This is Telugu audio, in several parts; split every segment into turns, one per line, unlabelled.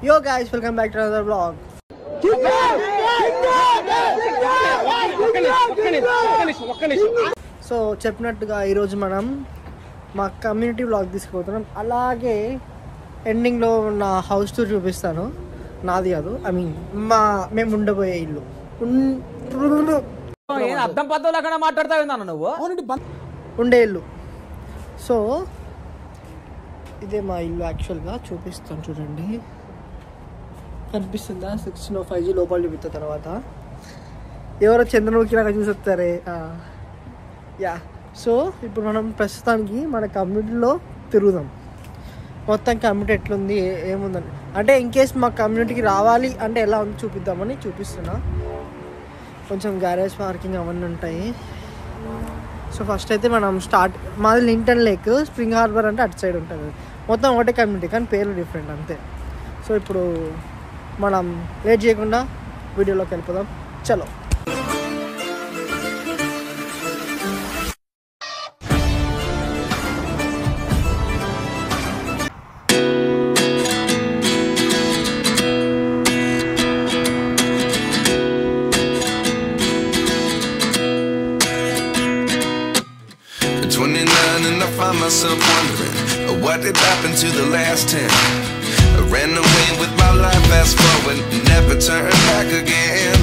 Yo guys, welcome back to another vlog. So చెప్పినట్టుగా ఈరోజు మనం మా కమ్యూనిటీ వ్లాగ్ తీసుకుపోతున్నాం. అలాగే ఎండింగ్లో నా హౌస్ టూర్ చూపిస్తాను. నాది కాదు, ఐ మీన్ మేము ఉండబోయే ఇల్లు.
అర్థం పద్ధతులు మాట్లాడతావు నువ్వు
ఉండే ఇల్లు. సో ఇదే మా ఇల్లు. యాక్చువల్గా చూపిస్తాను చూడండి, కనిపిస్తుందా? 1605G లోపల చూపిస్తా. తర్వాత ఎవరో చంద్రముఖి లాగా చూసేస్తారే. యా, సో ఇప్పుడు మనం ప్రస్తుతానికి మన కమ్యూనిటీలో తిరుగుదాం. మొత్తం కమ్యూనిటీ ఎట్లుంది, ఏముందని, అంటే ఇన్కేస్ మా కమ్యూనిటీకి రావాలి అంటే ఎలా ఉంది చూపిద్దామని చూపిస్తున్నా. కొంచెం గ్యారేజ్ పార్కింగ్ అవన్నీ ఉంటాయి. సో ఫస్ట్ అయితే మనం మాది లింటన్ లేక్, స్ప్రింగ్ హార్బర్ అంటే అటు సైడ్ ఉంటుంది. మొత్తం ఒకటే కమ్యూనిటీ కానీ పేర్లు డిఫరెంట్ అంతే. సో ఇప్పుడు మనం లేట్ చేయకుండా వీడియోలోకి వెళ్ళిపోదాం. చలో.
Myself wondering what did happen to the last 10. I ran away with my life, fast forward, never turn back again.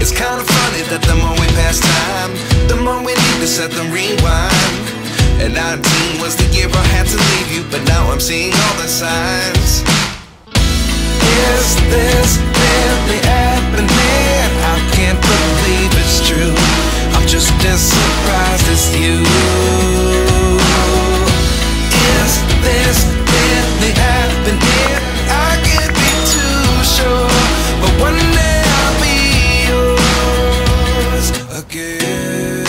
It's kind of funny that the more we pass time, the more we need to set them rewind. And 19 was the year I had to leave you, but now I'm seeing all the signs. Is this really happening? I can't believe it's true. I'm just as surprised as you. Is this really happening? I can't be too sure, but one day I'll be yours again.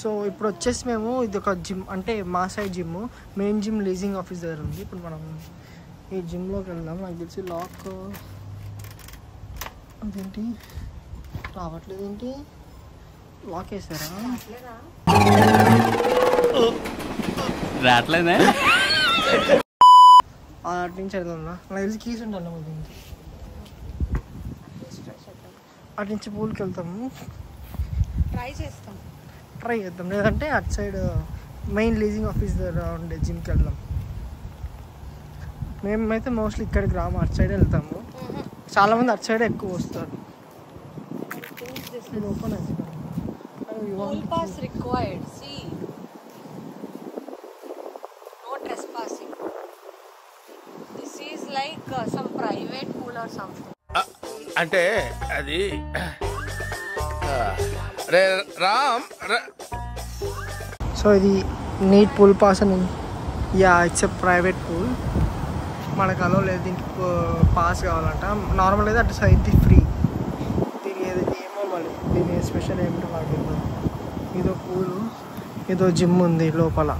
So ఇప్పుడు వచ్చేసి మేము ఇది ఒక జిమ్, అంటే మా side gym, main gym leasing office దగ్గర ఉంది. ఇప్పుడు మనం ఈ జిమ్లోకి వెళ్దాం. నాకు తెలిసి లాక్ అదేంటి రావట్లేదు, ఏంటి లాక్ వేసారా?
రావట్లేదే.
అటు నుంచి వెళ్దాం. నాకు తెలిసి కీస్ ఉండాలి దీనికి. అటు నుంచి పూల్కి వెళ్తాము, ట్రై చేద్దాం. లేదంటే అటు సైడ్ మెయిన్ లీజింగ్ ఆఫీస్ దగ్గర ఉండే జిమ్కి వెళ్దాం. మేమైతే మోస్ట్లీ ఇక్కడికి రాము, అటు సైడ్ వెళ్తాము. చాలామంది అటు సైడ్ ఎక్కువ వస్తారు. ఓపెన్
అంటే అది రామ్.
సో ఇది నీట్ పూల్ పాస్ అని. Yeah, it's a private pool. మనకు అలో లేదు దీనికి పాస్ కావాలంట. నార్మల్ అయితే అటు సైడ్ ఫ్రీ. దీని ఏమో మళ్ళీ దీని స్పెషల్ ఏమిటో నాకు తెలియదు. ఇదో పూలు, ఏదో జిమ్ ఉంది లోపల.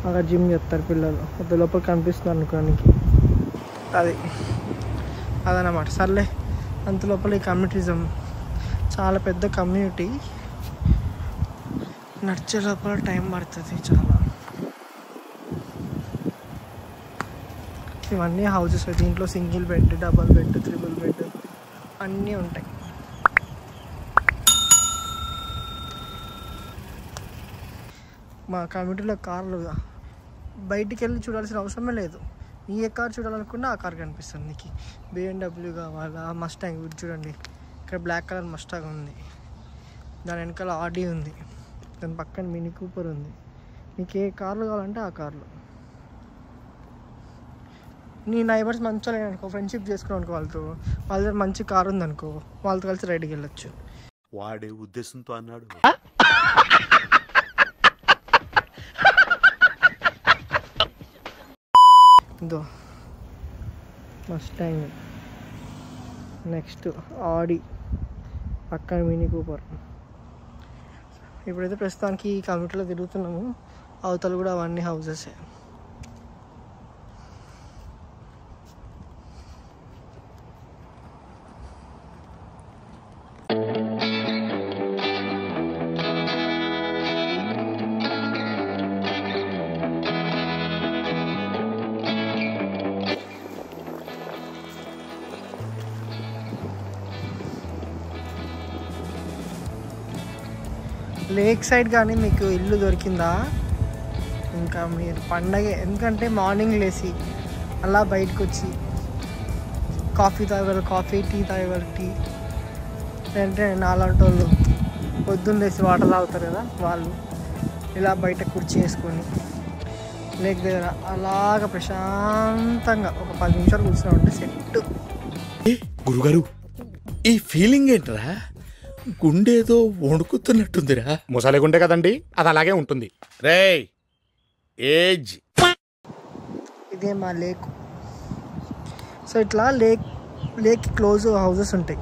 అక్కడ జిమ్ చేస్తారు పిల్లలు. అది లోపల కనిపిస్తుంది అనుకోడానికి. అదనమాట. సర్లే, అంత లోపల ఈ కమ్యూనిటిజం చాలా పెద్ద కమ్యూనిటీ. నడిచే లోపల టైం పడుతుంది చాలా. ఇవన్నీ హౌసెస్. దీంట్లో single bed, double bed, triple bed అన్నీ ఉంటాయి. మా కమ్యూనిటీలో కార్లు బయటికి వెళ్ళి చూడాల్సిన అవసరమే లేదు. ఏ కార్ చూడాలనుకున్నా ఆ కార్ కనిపిస్తుంది నీకు. BMW కావాలా, మస్టాంగ్ చూడండి, ఇక్కడ బ్లాక్ కలర్ మస్టాంగ్ ఉంది, దాని వెనకాల ఆడి ఉంది, దాని పక్కన మినీ కూపర్ ఉంది. నీకు ఏ కార్లు కావాలంటే ఆ కార్లు. నీ నైబర్స్ మంచిగా లేదనుకో, ఫ్రెండ్షిప్ చేసుకున్నావు అనుకో వాళ్ళతో, వాళ్ళ దగ్గర మంచి కార్ ఉందనుకో, వాళ్ళతో కలిసి రైడ్కి వెళ్ళొచ్చు.
వాడే ఉద్దేశంతో అన్నాడు.
ఇదో మస్టాంగ్, నెక్స్ట్ ఆడి, పక్కన మినీ కూపర్. ఇప్పుడైతే ప్రస్తుతానికి ఈ కమ్యూనిటీలో తిరుగుతున్నాము. అవతలు కూడా అవన్నీ హౌసెసే. లేక్ సైడ్ కానీ మీకు ఇల్లు దొరికిందా ఇంకా మీరు పండగే. ఎందుకంటే మార్నింగ్ లేచి అలా బయటకు వచ్చి కాఫీ తాగేవాళ్ళు కాఫీ, టీ తాగేవాళ్ళు టీ, లేదంటే నాలాంటి వాళ్ళు పొద్దున్న లేచి వాటర్ తాగుతారు కదా, వాళ్ళు ఇలా బయట కుర్చీ వేసుకొని లేక్ దగ్గర అలాగ ప్రశాంతంగా ఒక 10 నిమిషాలు కూర్చున్నామంటే సెట్.
గురుగారు ఈ ఫీలింగ్ ఏంట్రా? గుండేదో వణుకుతున్నట్టుందిరా.
ముసలి గుండె కదండి, అది అలాగే ఉంటుంది.
రేయ్ ఏజ్
ఇదే మా లేక్. సో ఇట్లా లేక్ క్లోజ్ హౌసెస్ ఉంటాయి.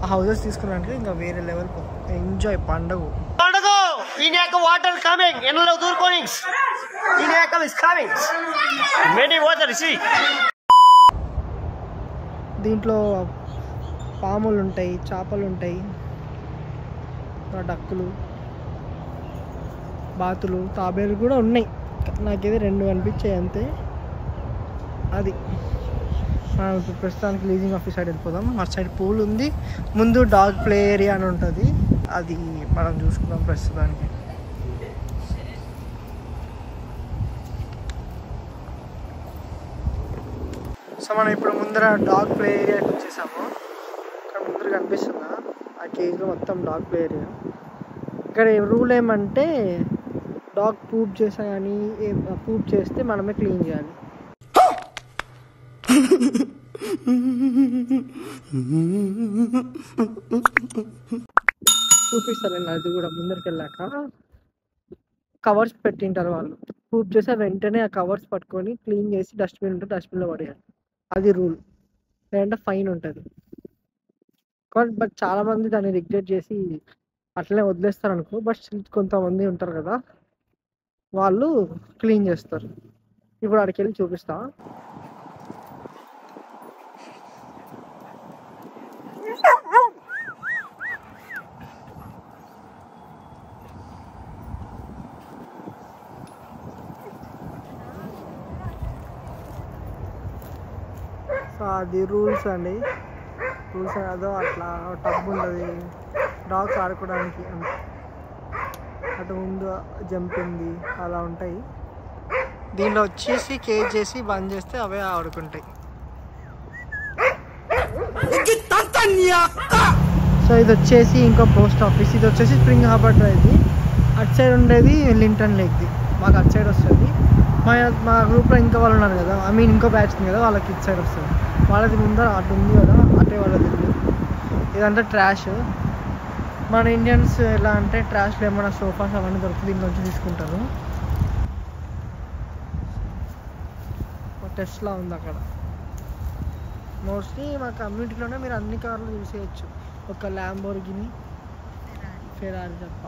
ఆ హౌసెస్ తీసుకున్నానికి ఇంకా వేరే లెవెల్ ఎంజాయ్ పండుగ. వాటర్ కమింగ్ ఎండలో దూరుకొని దీంట్లో పాములు ఉంటాయి, చేపలు ఉంటాయి, డక్కులు, బాతులు, తాబేలు కూడా ఉన్నాయి. నాకేది 2 అనిపించాయి అంతే. అది మనం ఇప్పుడు ప్రస్తుతానికి లీజింగ్ ఆఫీస్ సైడ్ వెళ్ళిపోదాం. మా సైడ్ పూల్ ఉంది, ముందు డాగ్ ప్లే ఏరియా అని ఉంటుంది, అది మనం చూసుకుందాం ప్రస్తుతానికి. సో మనం ఇప్పుడు ముందర డాగ్ ప్లే ఏరియాకి వచ్చేసాము. ఇక్కడ ముందర కనిపిస్తుందా ఆ కేజ్లో మొత్తం డాగ్ ప్లే ఏరియా. ఇక్కడ రూల్ ఏమంటే డాగ్ పూప్ చేసా కానీ పూప్ చేస్తే మనమే క్లీన్ చేయాలి. చూపిస్తాను అది కూడా. ముందరికి వెళ్ళాక కవర్స్ పెట్టింటారు వాళ్ళు, పూప్ చేసే వెంటనే ఆ కవర్స్ పట్టుకొని క్లీన్ చేసి డస్ట్బిన్ ఉంటే డస్ట్బిన్లో పడేయాలి. అది రూల్, లేదంటే ఫైన్ ఉంటుంది. బట్ చాలామంది దాన్ని రిగ్రెట్ చేసి అట్లనే వదిలేస్తారు అనుకో. బట్ కొంతమంది ఉంటారు కదా, వాళ్ళు క్లీన్ చేస్తారు. ఇప్పుడు అక్కడికి వెళ్ళి చూపిస్తా. సో అది రూల్స్ అండి. రూల్స్ అదో అట్లా టబ్ ఉంటుంది డాగ్స్ ఆడుకోవడానికి, అటు ముందు జంపింది అలా ఉంటాయి. దీనిలో వచ్చేసి కేజ్ చేసి బంద్ చేస్తే అవే ఆడుకుంటాయి. సో ఇది వచ్చేసి ఇంకో పోస్ట్ ఆఫీస్. ఇది వచ్చేసి స్ప్రింగ్ హార్బర్ డ్రైవ్ది. అటు సైడ్ ఉండేది లింటన్ లేక్ది, మాకు అటు సైడ్ వస్తుంది. మా గ్రూప్లో ఇంకా వాళ్ళు ఉన్నారు కదా, ఐ మీన్ ఇంకో బ్యాచ్ ఉంది కదా, వాళ్ళకి ఇటు సైడ్ వస్తుంది. వాళ్ళది ముందర అటు ఉంది కదా, అటే వాళ్ళది ఉంది. ఇదంతా ట్రాష్. మన ఇండియన్స్ ఎలా అంటే ట్రాష్లో ఏమైనా సోఫాస్ అవన్నీ దొరుకుతుంది, దీంట్లోంచి తీసుకుంటారు. టెస్లా ఉంది అక్కడ. మోస్ట్లీ మా కమ్యూనిటీలోనే మీరు అన్ని కార్లు చూసేయచ్చు, ఒక ల్యాంబోర్గిని, ఫెరారీ తప్ప.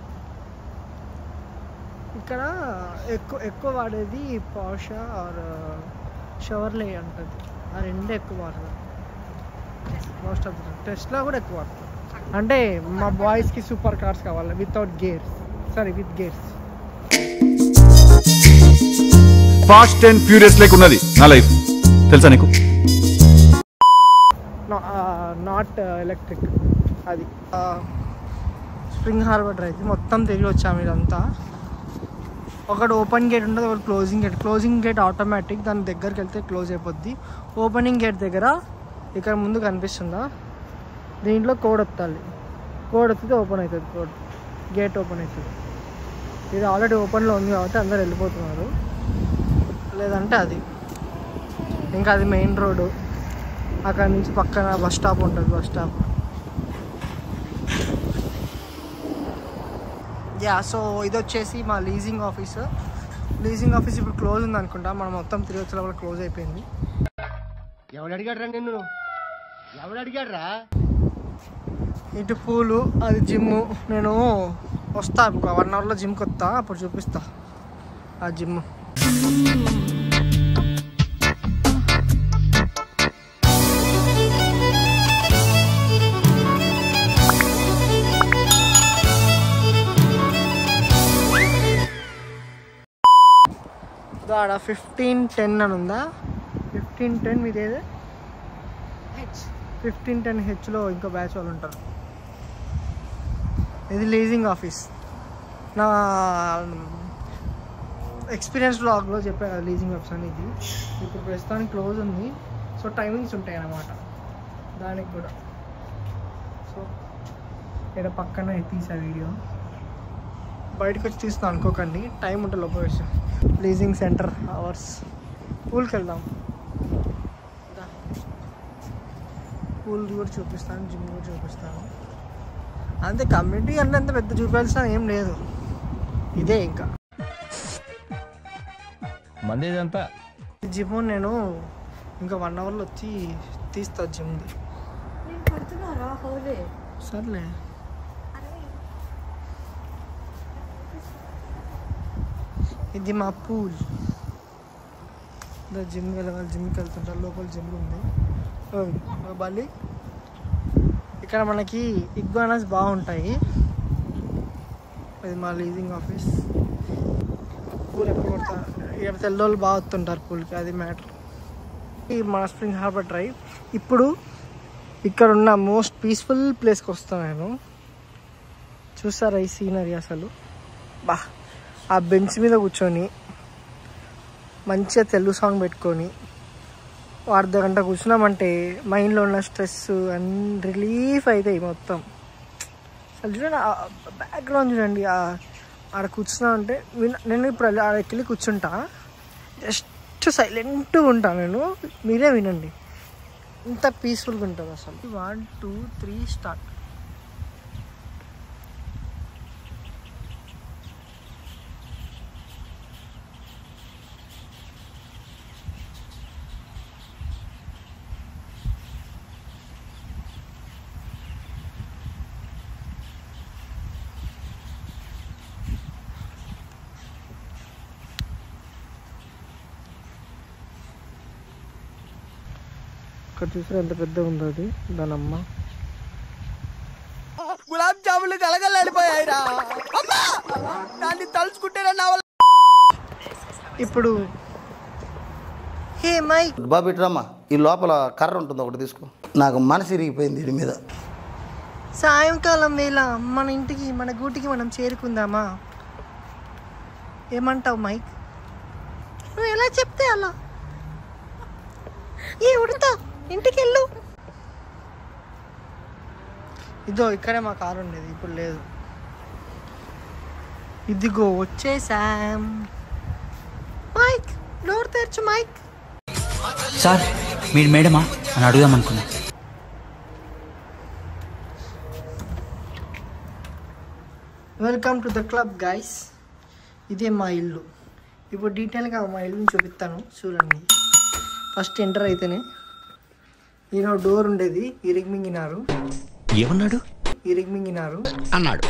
ఇక్కడ ఎక్కువ వాడేది పోర్షే ఆర్ షెవర్లే ఉంటుంది. ఆ రెండే ఎక్కువ వాడతారు మోస్ట్ ఆఫ్ ద. టెస్లా కూడా ఎక్కువ వాడతారు. అంటే మా బాయ్స్కి సూపర్ కార్స్ కావాలి without gears, sorry with gears.
Fast and furious like ఉన్నది నా లైఫ్, తెలుసా నీకు?
Not electric. అది స్ప్రింగ్ హార్బర్ డ్రైవ్ మొత్తం తిరిగి వచ్చాము. ఇదంతా ఒకటి ఓపెన్ గేట్ ఉంటుంది, ఒకటి closing gate. Closing gate automatic, దాని దగ్గరికి వెళ్తే క్లోజ్ అయిపోద్ది. ఓపెనింగ్ గేట్ దగ్గర ఇక్కడ ముందు కనిపిస్తుందా, దీంట్లో కోడ్ వత్తాలి. కోడ్ వస్తే ఓపెన్ అవుతుంది, గేట్ ఓపెన్ అవుతుంది. ఇది ఆల్రెడీ ఓపెన్లో ఉంది కాబట్టి అందరు వెళ్ళిపోతున్నారు. లేదంటే అది ఇంకా అది మెయిన్ రోడ్డు. అక్కడ నుంచి పక్కన బస్ స్టాప్ ఉంటుంది, బస్ స్టాప్. సో ఇది వచ్చేసి మా లీజింగ్ ఆఫీస్. లీజింగ్ ఆఫీస్ ఇప్పుడు క్లోజ్ ఉంది అనుకుంటా. మనం మొత్తం తిరిగి వచ్చే లోపల క్లోజ్ అయిపోయింది.
ఎవడు అడిగాడ్రా నిన్ను? ఎవడు అడిగాడ్రా?
ఇటు పూలు, అది జిమ్ము. నేను వస్తా ఒక 1 అవర్లో జిమ్కి వస్తా, అప్పుడు చూపిస్తా ఆ జిమ్. ఆడ 1510 అని ఉందా, 1510 మీదేదే 1510Hలో ఇంకో బ్యాచ్ వాళ్ళు ఉంటారు. ఇది లీజింగ్ ఆఫీస్. నా ఎక్స్పీరియన్స్ బ్లాగ్లో చెప్పాను కదా లీజింగ్ వెబ్స్ అనేది. ఇప్పుడు ప్రస్తుతానికి క్లోజ్ ఉంది. సో టైమింగ్స్ ఉంటాయి అన్నమాట దానికి కూడా. సో ఇక్కడ పక్కన తీసా వీడియో, బయటకు వచ్చి తీస్తాను అనుకోకండి, టైం ఉంటుంది లోపల విషయం. Leasing centre hours. పూల్కి వెళ్దాం, పూల్ కూడా చూపిస్తాను, జిమ్ కూడా చూపిస్తాను. అంతే, కమ్యూనిటీ అంటే అంత పెద్ద చూపించాల్సిన ఏం లేదు, ఇదే ఇంకా
మందేదంతా.
జిమ్ నేను ఇంకా 1 అవర్లో వచ్చి తీస్తా జిమ్ది. సర్లే, ఇది మా పూల్. జిమ్ వెళ్ళవాలి, జిమ్కి వెళ్తుంటారు, లోపల జిమ్ ఉంది. బాలి ఇక్కడ మనకి ఇగ్వానాస్ బాగుంటాయి. ఇది మా లీజింగ్ ఆఫీస్. పూల్ ఎప్పుడు కొడతారు ఇక్కడ, తెల్లోళ్ళు బాగా వస్తుంటారు పూల్కి, అది మ్యాటర్. ఈ మా స్ప్రింగ్ హార్బర్ డ్రైవ్. ఇప్పుడు ఇక్కడ ఉన్న మోస్ట్ పీస్ఫుల్ ప్లేస్కి వస్తాను నేను. చూస్తారా ఈ సీనరీ అసలు? బా, ఆ బెంచ్ మీద కూర్చొని మంచిగా తెలుగు సాంగ్ పెట్టుకొని అర్ధగంట కూర్చున్నామంటే మైండ్లో ఉన్న స్ట్రెస్ అన్నీ రిలీఫ్ అవుతాయి మొత్తం. అసలు చూడండి, బ్యాక్గ్రౌండ్ చూడండి, ఆడ కూర్చున్నామంటే నేను ఇప్పుడు ఆడకెళ్ళి కూర్చుంటా, జస్ట్ సైలెంట్గా ఉంటాను నేను, మీరే వినండి, ఇంత పీస్ఫుల్గా ఉంటుంది అసలు. 1 2 3 స్టార్ట్. ఇక్కడ చూసారా ఎంత పెద్దగా ఉందో అది, దాని అమ్మ. గులాబ్ జాములు కలగలడిపోయాయిరా, దాన్ని తలుచుకుంటేనే నా వల్ల. ఇప్పుడు హే మైక్
బాబు ఇట్రమ్మా, ఈ లోపల కర్ర ఉంటుంది ఒకటి తీసుకో, నాకు మనసు ఇరిగిపోయింది వీడి మీద.
సాయంకాలం వేళ మన ఇంటికి, మన గూటికి మనం చేరుకుందామా? ఏమంటావు మైక్? నువ్వు ఎలా చెప్తే అలా. ఏ ఉడతా, ఇంటికి వెళ్ళు. ఇదో ఇక్కడే మా కారు ఉండేది, ఇప్పుడు లేదు. ఇదిగో వచ్చేసాం. మైక్, డోర్ తెరచు మైక్.
సార్ మీరు మేడమా అని అడుగుదాం అనుకున్నా.
Welcome to the club guys. ఇదే మా ఇల్లు. ఇప్పుడు డీటెయిల్గా మా ఇల్లుని చూపిస్తాను, చూడండి. ఫస్ట్ ఎంటర్ అయితేనే ఈయన డోర్ ఉండేది, ఇరిగిమింగినారు.
ఏమన్నాడు?
ఇరిగిమింగినారు
అన్నాడు.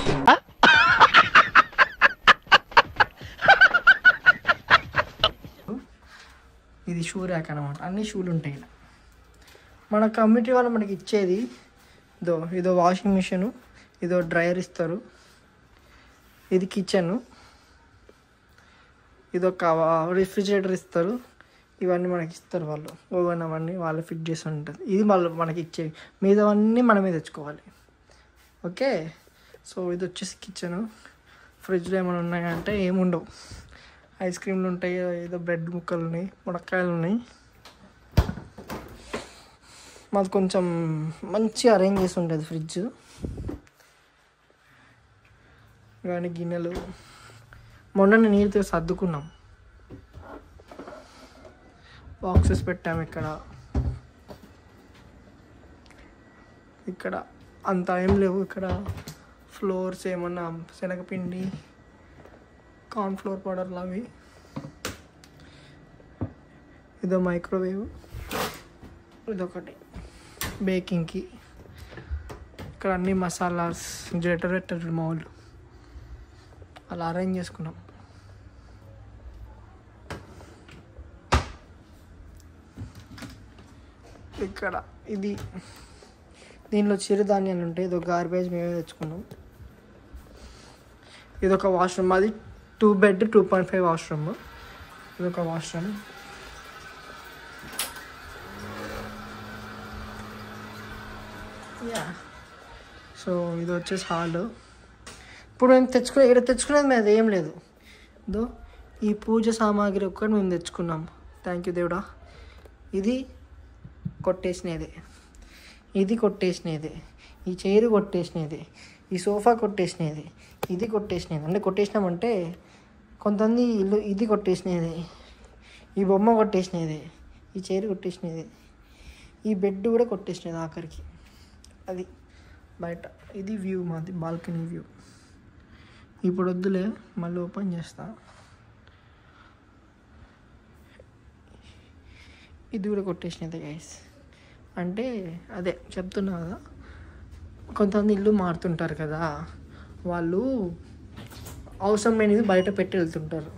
ఇది షూ ర్యాక్ అనమాట, అన్ని షూలు ఉంటాయి ఇలా. మన కమ్యూనిటీ వాళ్ళు మనకి ఇచ్చేది ఇదో వాషింగ్ మిషను, ఇదో డ్రైయర్ ఇస్తారు, ఇది కిచెను, ఇదొక రిఫ్రిజిరేటర్ ఇస్తారు, ఇవన్నీ మనకి ఇస్తారు వాళ్ళు. ఓవెన్ అవన్నీ వాళ్ళు ఫిట్ చేసి ఉంటుంది. ఇది వాళ్ళు మనకి ఇచ్చేవి, మీదవన్నీ మనమే తెచ్చుకోవాలి. ఓకే, సో ఇది వచ్చేసి కిచెను. ఫ్రిడ్జ్లో ఏమైనా ఉన్నాయంటే ఏముండవు, ఐస్ క్రీమ్లు ఉంటాయి, ఏదో బ్రెడ్ ముక్కలు ఉన్నాయి, మునక్కాయలు ఉన్నాయి. మాది కొంచెం మంచిగా అరేంజ్ చేసి ఉంటుంది ఫ్రిడ్జ్. కానీ గిన్నెలు మొన్న నీరుతో సర్దుకున్నాం, బాక్సెస్ పెట్టాము. ఇక్కడ అంత ఏం లేవు. ఇక్కడ ఫ్లోర్స్ ఏమన్నా శనగపిండి, కార్న్ఫ్లోర్ పౌడర్లు అవి. ఇదో మైక్రోవేవ్, ఇదొకటి బేకింగ్కి. ఇక్కడ అన్ని మసాలాస్, జెటరేటర్ మౌల్ అలా అరేంజ్ చేసుకున్నాం. ఇక్కడ ఇది, దీనిలో చిరుధాన్యాలు ఉంటాయి. ఇదొక గార్బేజ్ మేమే తెచ్చుకున్నాం. ఇదొక వాష్రూమ్, అది 2 బెడ్ 2.5 వాష్రూమ్. ఇదొక వాష్రూమ్. యా, సో ఇది వచ్చేసి హాల్. ఇప్పుడు మేము తెచ్చుకునేది మీద ఏం లేదు. దో ఈ పూజ సామాగ్రి ఒక్కటి మేము తెచ్చుకున్నాం. థ్యాంక్ యూ దేవుడా. ఇది కొట్టేసినదే, ఇది కొట్టేసినదే, ఈ చైర్ కొట్టేసినదే, ఈ సోఫా కొట్టేసినది, ఇది కొట్టేసినది. అంటే కొట్టేసినామంటే కొంతమంది ఇల్లు ఇది కొట్టేసినది, ఈ బొమ్మ కొట్టేసినది, ఈ చైర్ కొట్టేసినది, ఈ బెడ్ కూడా కొట్టేసినది ఆఖరికి. అది బయట. ఇది వ్యూ మాది, బాల్కనీ వ్యూ. ఇప్పుడు వద్దులే, మళ్ళీ ఓపెన్ చేస్తా. ఇది కూడా కొట్టేసినది గైస్. అంటే అదే చెప్తున్నా కదా, కొంతమంది ఇల్లు మారుతుంటారు కదా, వాళ్ళు అవసరం లేనివి బయట పెట్టి వెళ్తుంటారు.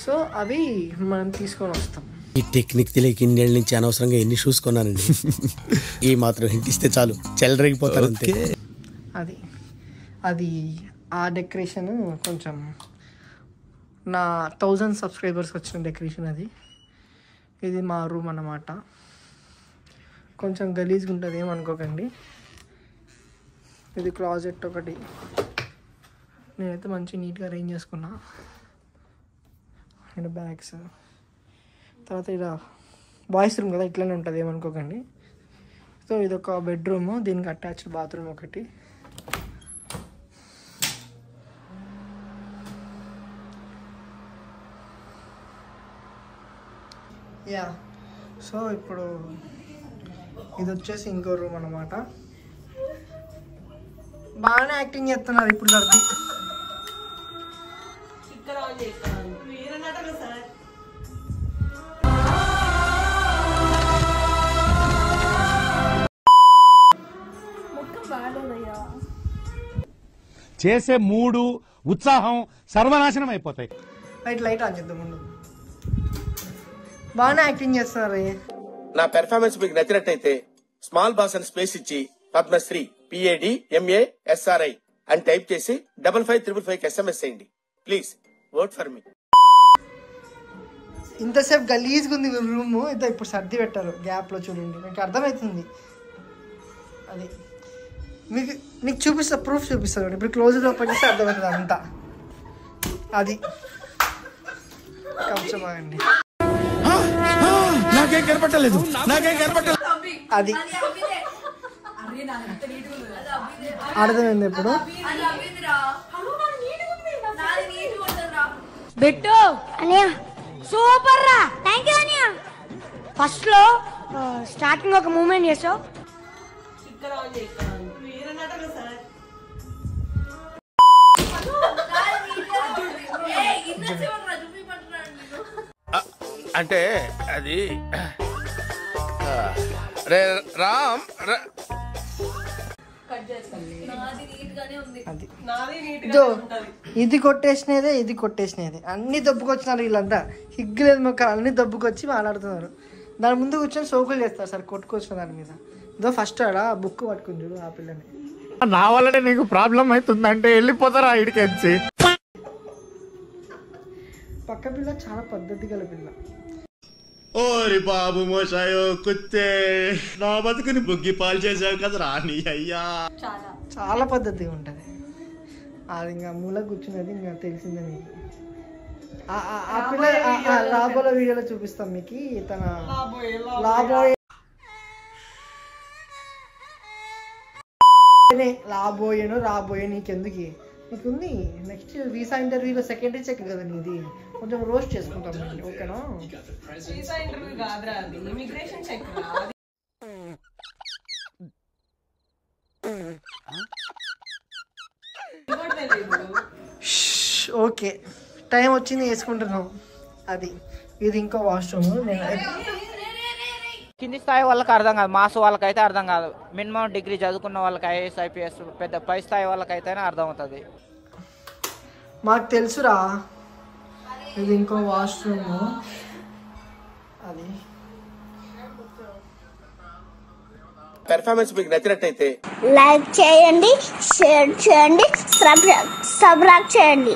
సో అవి మనం తీసుకొని వస్తాం.
ఈ టెక్నిక్ తెలియక ఇన్నేళ్ళ నుంచి అనవసరంగా ఎన్ని షూస్ కొన్నానండి. ఈ మాత్రం హింట్ ఇస్తే చాలు, చెలరేగిపోతారు అంతే.
అది ఆ డెకరేషన్ కొంచెం నా 1000 సబ్స్క్రైబర్స్ వచ్చిన డెకరేషన్ అది. ఇది మా రూమ్ అన్నమాట. కొంచెం గలీజ్గా ఉంటుంది, ఏమనుకోకండి. ఇది క్లాజెట్ ఒకటి, నేనైతే మంచి నీట్గా అరేంజ్ చేసుకున్నా. And bags. తర్వాత ఇలా బాయ్స్ రూమ్ కదా, ఇట్లనే ఉంటుంది, ఏమనుకోకండి. సో ఇదొక బెడ్రూమ్, దీనికి అటాచ్డ్ బాత్రూమ్ ఒకటి. యా, సో ఇప్పుడు ఇది వచ్చేసి ఇంకో రూమ్ అన్నమాట. బాగానే యాక్టింగ్ చేస్తున్నారు ఇప్పుడు సర్ది.
చేసే మూడు ఉత్సాహం సర్వనాశనం అయిపోతాయి.
లైట్ ఆన్ చేద్దాం ముందు. బాగానే యాక్టింగ్ చేస్తున్నారు.
నా పెర్ఫార్మెన్స్ మీకు నచ్చినట్టయితే స్మాల్ బాస్ అని స్పేస్ ఇచ్చి పద్మశ్రీ PADMASRI అని టైప్ చేసి 5555 SMS చేయండి. Please work for me.
ఇంతసేపు గలీజ్గా ఉంది రూమ్, ఇదో ఇప్పుడు సర్ది పెట్టారు గ్యాప్లో. చూడండి, మీకు అర్థమవుతుంది. అది నీకు చూపిస్తా, ప్రూఫ్ చూపిస్తాను. ఇప్పుడు క్లోజ్ ఓపెన్ చేస్తే అర్థమవుతుంది అంతా. అది కొంచెం ఆగండి.
నాకేం కనపట్టలేదు.
అది అర్థమైంది ఇప్పుడు.
బెట్టు అనియా సూపర్ రా. థ్యాంక్ యూ అనియా. ఫస్ట్ లో స్టార్టింగ్ ఒక మూమెంట్ చేసావు.
అంటే అది రామ్
ఇది కొట్టేసినదే, ఇది కొట్టేసినదే. అన్ని దబ్బుకొచ్చినారు వీళ్ళంతా. హిగ్గులేదు మొక్కలు, అన్ని దబ్బుకొచ్చి మాట్లాడుతున్నారు. దాని ముందు కూర్చొని సోకులు చేస్తారు సార్, కొట్టుకొచ్చిన దాని మీద. ఇదో ఫస్ట్ ఆడ బుక్ పట్టుకుని చూడు ఆ పిల్లని.
నా వల్లనే నీకు ప్రాబ్లం అవుతుందంటే వెళ్ళిపోతారా ఇడికెచ్చి.
పక్క పిల్ల చాలా పద్ధతి గల పిల్ల.
ఓరి బాబు మోసాయో కుత్తే, నా బతుకుని బుగ్గి పాలు చేసావు కదా రాని అయ్యా.
చాలా పద్ధతిగా ఉంటుంది. అది ఇంకా మూల కూర్చున్నది ఇంకా తెలిసిందే మీకు. ఆ పిల్ల రాబోయే వీడియోలో చూపిస్తాం మీకు. తన రాబోయే నీకెందుకు నీకుంది. నెక్స్ట్ వీసా ఇంటర్వ్యూలో సెకండరీ చెక్ కదా నీది, కొంచెం రోస్ట్ చేసుకుంటాం అండి. ఓకేనా? ఓకే, టైం వచ్చింది, వేసుకుంటున్నాం. అది ఇది ఇంకో వాష్రూమ్.
కింది స్థాయి వాళ్ళకి అర్థం కాదు, మాస్ వాళ్ళకైతే అర్థం కాదు. మినిమం డిగ్రీ చదువుకున్న వాళ్ళకి IAS IPS పెద్ద పై స్థాయి వాళ్ళకైతేనే అర్థం అవుతుంది.
మాకు తెలుసురా. ఇది ఇంకో వాష్రూమ్. అది
పెర్ఫార్మెన్స్ మీకు నచ్చినట్టయితే
లైక్ చేయండి, షేర్ చేయండి, సబ్స్క్రైబ్ చేయండి.